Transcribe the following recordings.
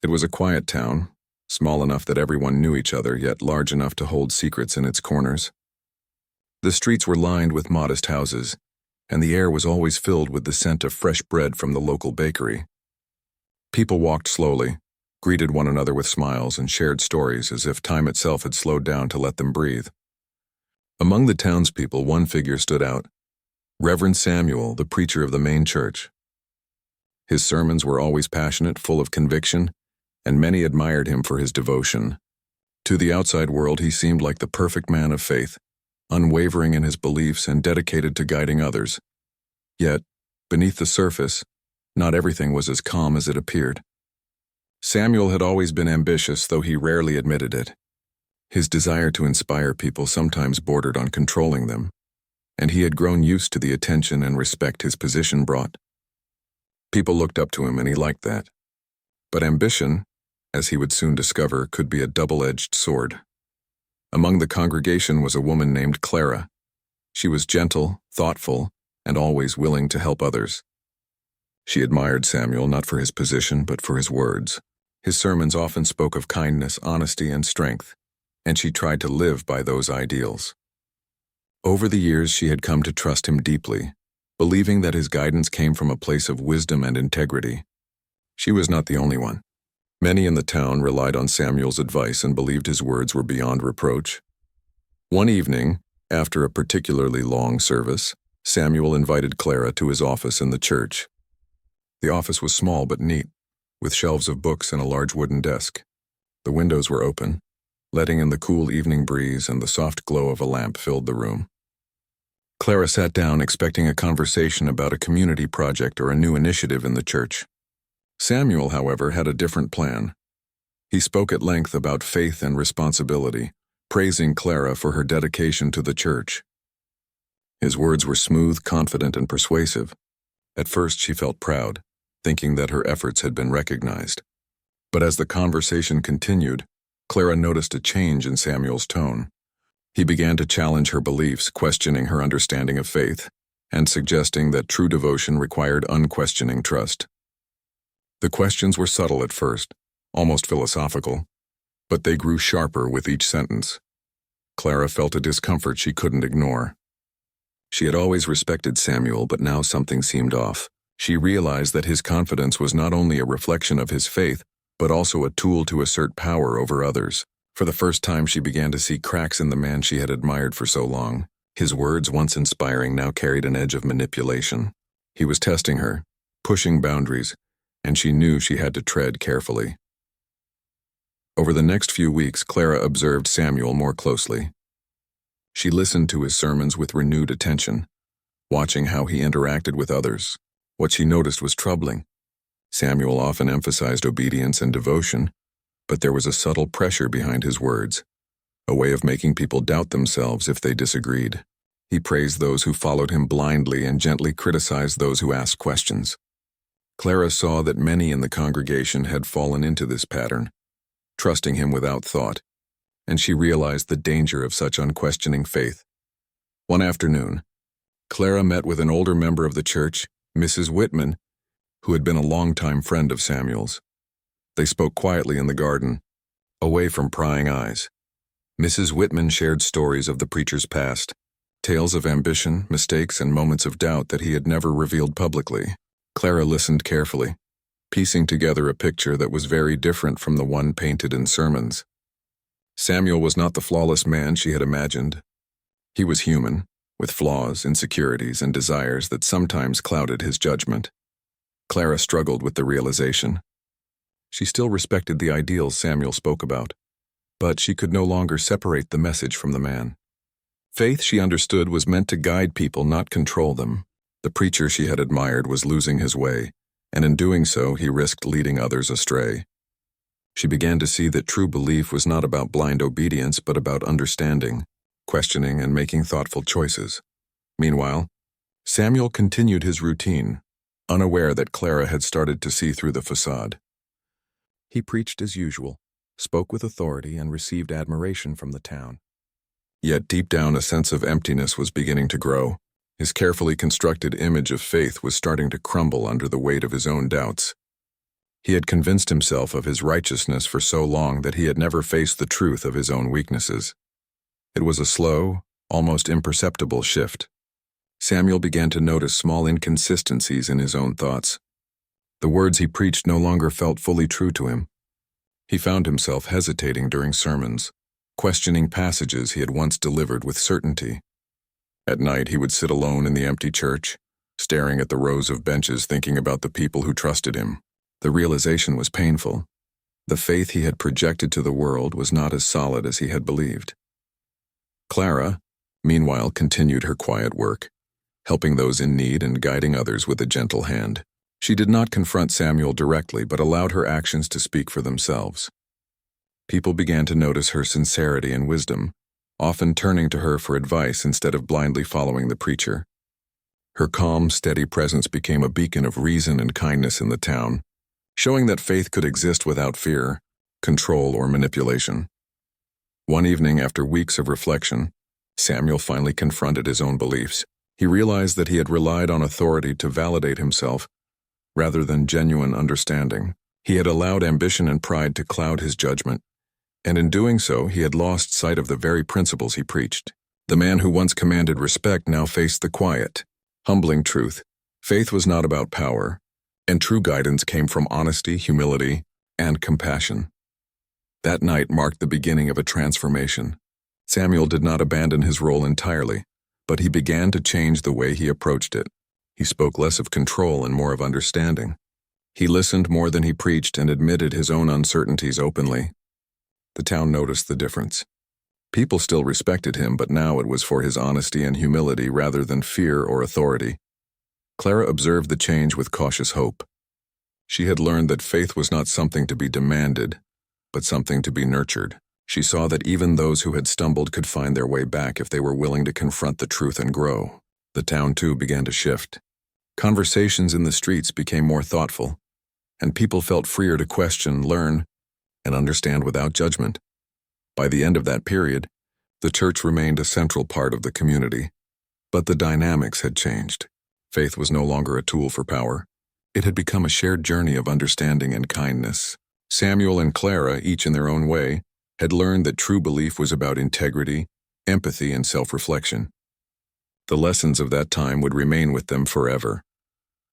It was a quiet town, small enough that everyone knew each other, yet large enough to hold secrets in its corners. The streets were lined with modest houses, and the air was always filled with the scent of fresh bread from the local bakery. People walked slowly, greeted one another with smiles, and shared stories as if time itself had slowed down to let them breathe. Among the townspeople, one figure stood out: Reverend Samuel, the preacher of the main church. His sermons were always passionate, full of conviction, and many admired him for his devotion. To the outside world, he seemed like the perfect man of faith, unwavering in his beliefs and dedicated to guiding others. Yet, beneath the surface, not everything was as calm as it appeared. Samuel had always been ambitious, though he rarely admitted it. His desire to inspire people sometimes bordered on controlling them, and he had grown used to the attention and respect his position brought. People looked up to him, and he liked that. But ambition, as he would soon discover, could be a double-edged sword. Among the congregation was a woman named Clara. She was gentle, thoughtful, and always willing to help others. She admired Samuel not for his position but for his words. His sermons often spoke of kindness, honesty, and strength, and she tried to live by those ideals. Over the years, she had come to trust him deeply, believing that his guidance came from a place of wisdom and integrity. She was not the only one. Many in the town relied on Samuel's advice and believed his words were beyond reproach. One evening, after a particularly long service, Samuel invited Clara to his office in the church. The office was small but neat, with shelves of books and a large wooden desk. The windows were open, letting in the cool evening breeze, and the soft glow of a lamp filled the room. Clara sat down expecting a conversation about a community project or a new initiative in the church. Samuel, however, had a different plan. He spoke at length about faith and responsibility, praising Clara for her dedication to the church. His words were smooth, confident, and persuasive. At first, she felt proud, thinking that her efforts had been recognized. But as the conversation continued, Clara noticed a change in Samuel's tone. He began to challenge her beliefs, questioning her understanding of faith, and suggesting that true devotion required unquestioning trust. The questions were subtle at first, almost philosophical, but they grew sharper with each sentence. Clara felt a discomfort she couldn't ignore. She had always respected Samuel, but now something seemed off. She realized that his confidence was not only a reflection of his faith, but also a tool to assert power over others. For the first time, she began to see cracks in the man she had admired for so long. His words, once inspiring, now carried an edge of manipulation. He was testing her, pushing boundaries, and she knew she had to tread carefully. Over the next few weeks, Clara observed Samuel more closely. She listened to his sermons with renewed attention, watching how he interacted with others. What she noticed was troubling. Samuel often emphasized obedience and devotion, but there was a subtle pressure behind his words, a way of making people doubt themselves if they disagreed. He praised those who followed him blindly and gently criticized those who asked questions. Clara saw that many in the congregation had fallen into this pattern, trusting him without thought, and she realized the danger of such unquestioning faith. One afternoon, Clara met with an older member of the church, Mrs. Whitman, who had been a longtime friend of Samuel's. They spoke quietly in the garden, away from prying eyes. Mrs. Whitman shared stories of the preacher's past, tales of ambition, mistakes, and moments of doubt that he had never revealed publicly. Clara listened carefully, piecing together a picture that was very different from the one painted in sermons. Samuel was not the flawless man she had imagined. He was human, with flaws, insecurities, and desires that sometimes clouded his judgment. Clara struggled with the realization. She still respected the ideals Samuel spoke about, but she could no longer separate the message from the man. Faith, she understood, was meant to guide people, not control them. The preacher she had admired was losing his way, and in doing so, he risked leading others astray. She began to see that true belief was not about blind obedience, but about understanding, questioning, and making thoughtful choices. Meanwhile, Samuel continued his routine, unaware that Clara had started to see through the facade. He preached as usual, spoke with authority, and received admiration from the town. Yet deep down, a sense of emptiness was beginning to grow. His carefully constructed image of faith was starting to crumble under the weight of his own doubts. He had convinced himself of his righteousness for so long that he had never faced the truth of his own weaknesses. It was a slow, almost imperceptible shift. Samuel began to notice small inconsistencies in his own thoughts. The words he preached no longer felt fully true to him. He found himself hesitating during sermons, questioning passages he had once delivered with certainty. At night, he would sit alone in the empty church, staring at the rows of benches, thinking about the people who trusted him. The realization was painful. The faith he had projected to the world was not as solid as he had believed. Clara, meanwhile, continued her quiet work, helping those in need and guiding others with a gentle hand. She did not confront Samuel directly, but allowed her actions to speak for themselves. People began to notice her sincerity and wisdom, often turning to her for advice instead of blindly following the preacher. Her calm, steady presence became a beacon of reason and kindness in the town, showing that faith could exist without fear, control, or manipulation. One evening, after weeks of reflection, Samuel finally confronted his own beliefs. He realized that he had relied on authority to validate himself, rather than genuine understanding. He had allowed ambition and pride to cloud his judgment, and in doing so, he had lost sight of the very principles he preached. The man who once commanded respect now faced the quiet, humbling truth. Faith was not about power, and true guidance came from honesty, humility, and compassion. That night marked the beginning of a transformation. Samuel did not abandon his role entirely, but he began to change the way he approached it. He spoke less of control and more of understanding. He listened more than he preached and admitted his own uncertainties openly. The town noticed the difference. People still respected him, but now it was for his honesty and humility rather than fear or authority. Clara observed the change with cautious hope. She had learned that faith was not something to be demanded, but something to be nurtured. She saw that even those who had stumbled could find their way back if they were willing to confront the truth and grow. The town, too, began to shift. Conversations in the streets became more thoughtful, and people felt freer to question, learn, and understand without judgment. By the end of that period, the church remained a central part of the community, but the dynamics had changed. Faith was no longer a tool for power. It had become a shared journey of understanding and kindness. Samuel and Clara, each in their own way, had learned that true belief was about integrity, empathy, and self-reflection. The lessons of that time would remain with them forever,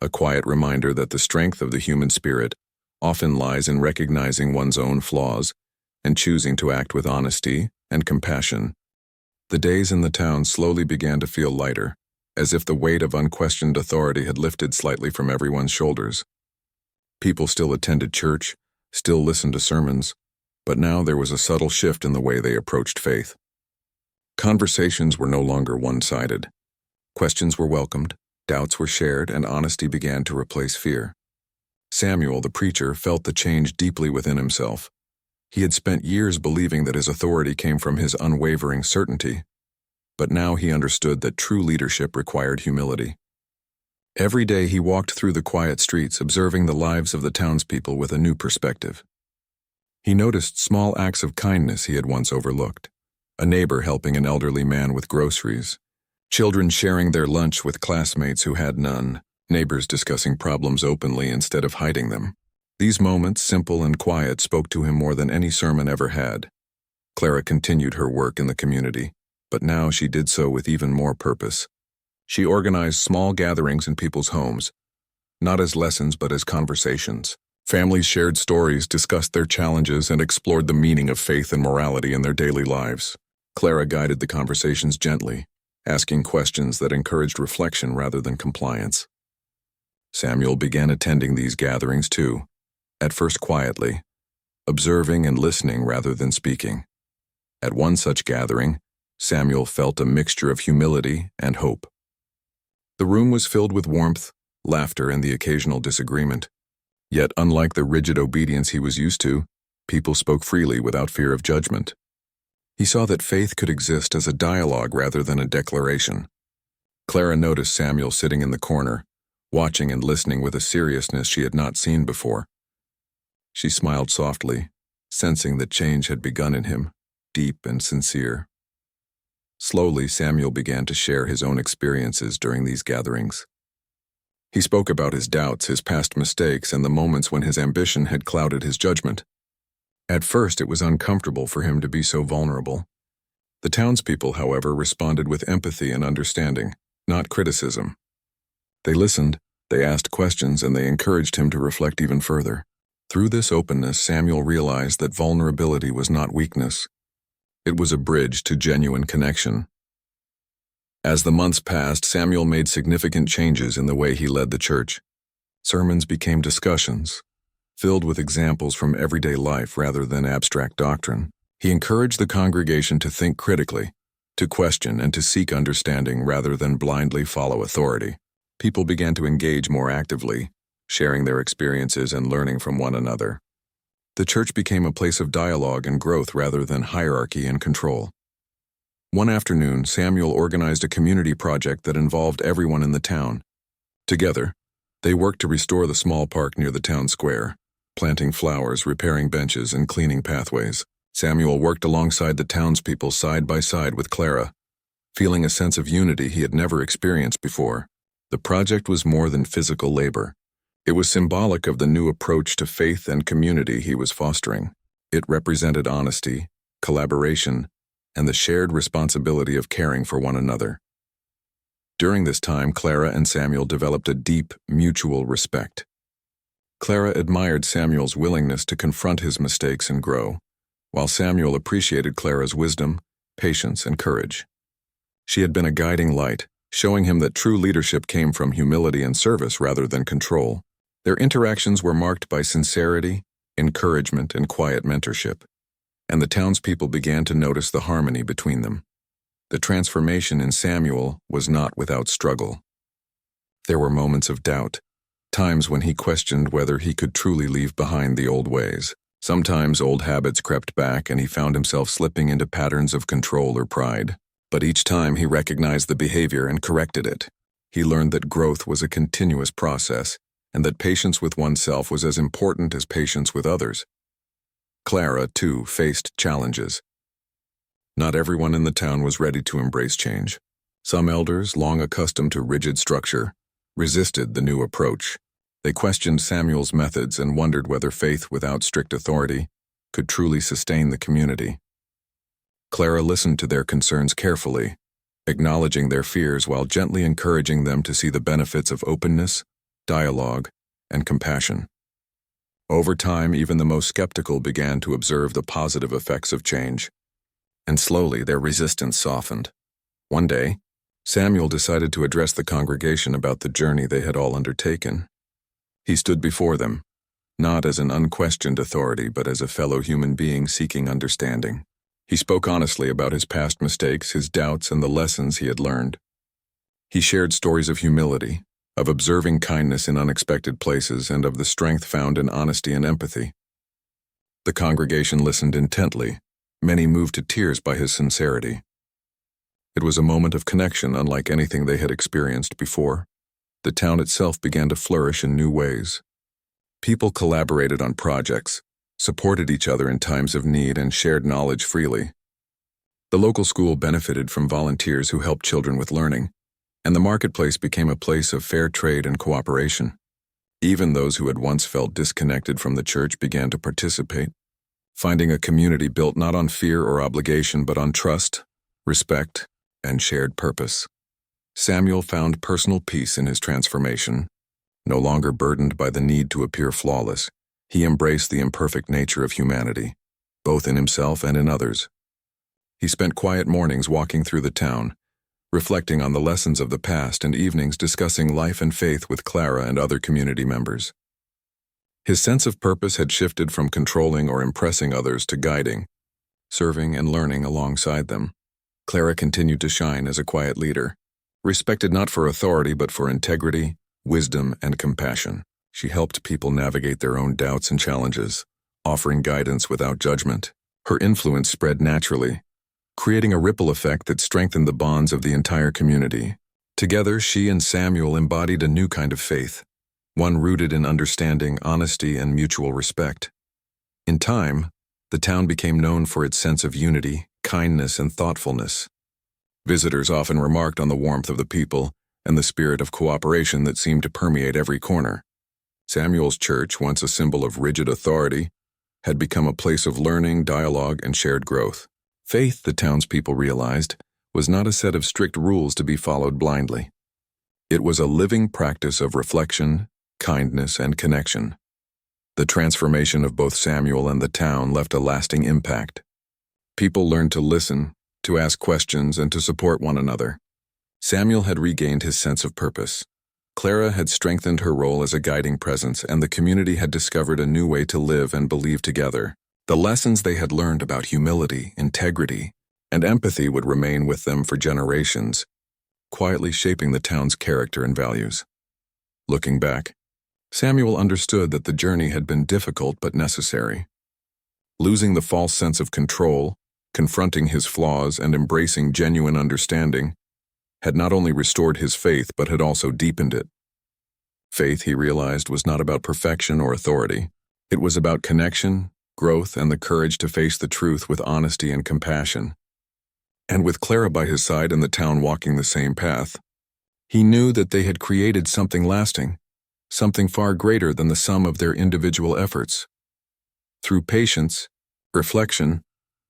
a quiet reminder that the strength of the human spirit often lies in recognizing one's own flaws and choosing to act with honesty and compassion. The days in the town slowly began to feel lighter, as if the weight of unquestioned authority had lifted slightly from everyone's shoulders. People still attended church, still listened to sermons, but now there was a subtle shift in the way they approached faith. Conversations were no longer one-sided. Questions were welcomed, doubts were shared, and honesty began to replace fear. Samuel, the preacher, felt the change deeply within himself. He had spent years believing that his authority came from his unwavering certainty, but now he understood that true leadership required humility. Every day he walked through the quiet streets, observing the lives of the townspeople with a new perspective. He noticed small acts of kindness he had once overlooked. A neighbor helping an elderly man with groceries, children sharing their lunch with classmates who had none, neighbors discussing problems openly instead of hiding them. These moments, simple and quiet, spoke to him more than any sermon ever had. Clara continued her work in the community, but now she did so with even more purpose. She organized small gatherings in people's homes, not as lessons but as conversations. Families shared stories, discussed their challenges, and explored the meaning of faith and morality in their daily lives. Clara guided the conversations gently, asking questions that encouraged reflection rather than compliance. Samuel began attending these gatherings too, at first quietly, observing and listening rather than speaking. At one such gathering, Samuel felt a mixture of humility and hope. The room was filled with warmth, laughter, and the occasional disagreement. Yet, unlike the rigid obedience he was used to, people spoke freely without fear of judgment. He saw that faith could exist as a dialogue rather than a declaration. Clara noticed Samuel sitting in the corner, watching and listening with a seriousness she had not seen before. She smiled softly, sensing that change had begun in him, deep and sincere. Slowly, Samuel began to share his own experiences during these gatherings. He spoke about his doubts, his past mistakes, and the moments when his ambition had clouded his judgment. At first, it was uncomfortable for him to be so vulnerable. The townspeople, however, responded with empathy and understanding, not criticism. They listened, they asked questions, and they encouraged him to reflect even further. Through this openness, Samuel realized that vulnerability was not weakness. It was a bridge to genuine connection. As the months passed, Samuel made significant changes in the way he led the church. Sermons became discussions, filled with examples from everyday life rather than abstract doctrine. He encouraged the congregation to think critically, to question and to seek understanding rather than blindly follow authority. People began to engage more actively, sharing their experiences and learning from one another. The church became a place of dialogue and growth rather than hierarchy and control. One afternoon, Samuel organized a community project that involved everyone in the town. Together, they worked to restore the small park near the town square, planting flowers, repairing benches, and cleaning pathways. Samuel worked alongside the townspeople side by side with Clara, feeling a sense of unity he had never experienced before. The project was more than physical labor. It was symbolic of the new approach to faith and community he was fostering. It represented honesty, collaboration, and the shared responsibility of caring for one another. During this time, Clara and Samuel developed a deep, mutual respect. Clara admired Samuel's willingness to confront his mistakes and grow, while Samuel appreciated Clara's wisdom, patience, and courage. She had been a guiding light, showing him that true leadership came from humility and service rather than control. Their interactions were marked by sincerity, encouragement, and quiet mentorship, and the townspeople began to notice the harmony between them. The transformation in Samuel was not without struggle. There were moments of doubt, times when he questioned whether he could truly leave behind the old ways. Sometimes old habits crept back and he found himself slipping into patterns of control or pride. But each time he recognized the behavior and corrected it. He learned that growth was a continuous process, and that patience with oneself was as important as patience with others. Clara, too, faced challenges. Not everyone in the town was ready to embrace change. Some elders, long accustomed to rigid structure, resisted the new approach. They questioned Samuel's methods and wondered whether faith without strict authority could truly sustain the community. Clara listened to their concerns carefully, acknowledging their fears while gently encouraging them to see the benefits of openness, dialogue, and compassion. Over time, even the most skeptical began to observe the positive effects of change, and slowly their resistance softened. One day, Samuel decided to address the congregation about the journey they had all undertaken. He stood before them, not as an unquestioned authority, but as a fellow human being seeking understanding. He spoke honestly about his past mistakes, his doubts, and the lessons he had learned. He shared stories of humility, of observing kindness in unexpected places, and of the strength found in honesty and empathy. The congregation listened intently, many moved to tears by his sincerity. It was a moment of connection unlike anything they had experienced before. The town itself began to flourish in new ways. People collaborated on projects, supported each other in times of need, and shared knowledge freely. The local school benefited from volunteers who helped children with learning, and the marketplace became a place of fair trade and cooperation. Even those who had once felt disconnected from the church began to participate, finding a community built not on fear or obligation but on trust, respect, and shared purpose. Samuel found personal peace in his transformation. No longer burdened by the need to appear flawless, he embraced the imperfect nature of humanity, both in himself and in others. He spent quiet mornings walking through the town, reflecting on the lessons of the past, and evenings discussing life and faith with Clara and other community members. His sense of purpose had shifted from controlling or impressing others to guiding, serving, and learning alongside them. Clara continued to shine as a quiet leader, respected not for authority but for integrity, wisdom, and compassion. She helped people navigate their own doubts and challenges, offering guidance without judgment. Her influence spread naturally, creating a ripple effect that strengthened the bonds of the entire community. Together, she and Samuel embodied a new kind of faith, one rooted in understanding, honesty, and mutual respect. In time, the town became known for its sense of unity, kindness, and thoughtfulness. Visitors often remarked on the warmth of the people, and the spirit of cooperation that seemed to permeate every corner. Samuel's church, once a symbol of rigid authority, had become a place of learning, dialogue, and shared growth. Faith, the townspeople realized, was not a set of strict rules to be followed blindly. It was a living practice of reflection, kindness, and connection. The transformation of both Samuel and the town left a lasting impact. People learned to listen, to ask questions, and to support one another. Samuel had regained his sense of purpose. Clara had strengthened her role as a guiding presence, and the community had discovered a new way to live and believe together. The lessons they had learned about humility, integrity, and empathy would remain with them for generations, quietly shaping the town's character and values. Looking back, Samuel understood that the journey had been difficult but necessary. Losing the false sense of control, confronting his flaws, and embracing genuine understanding had not only restored his faith but had also deepened it. Faith, he realized, was not about perfection or authority. It was about connection, growth, and the courage to face the truth with honesty and compassion. And with Clara by his side and the town walking the same path, he knew that they had created something lasting, something far greater than the sum of their individual efforts. Through patience, reflection,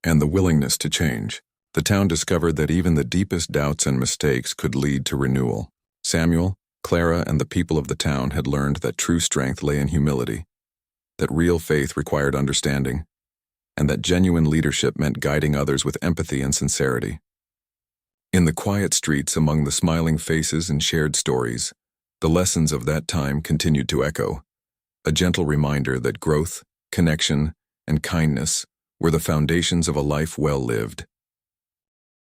and the willingness to change, the town discovered that even the deepest doubts and mistakes could lead to renewal. Samuel, Clara, and the people of the town had learned that true strength lay in humility, that real faith required understanding, and that genuine leadership meant guiding others with empathy and sincerity. In the quiet streets, among the smiling faces and shared stories, the lessons of that time continued to echo, a gentle reminder that growth, connection, and kindness were the foundations of a life well lived.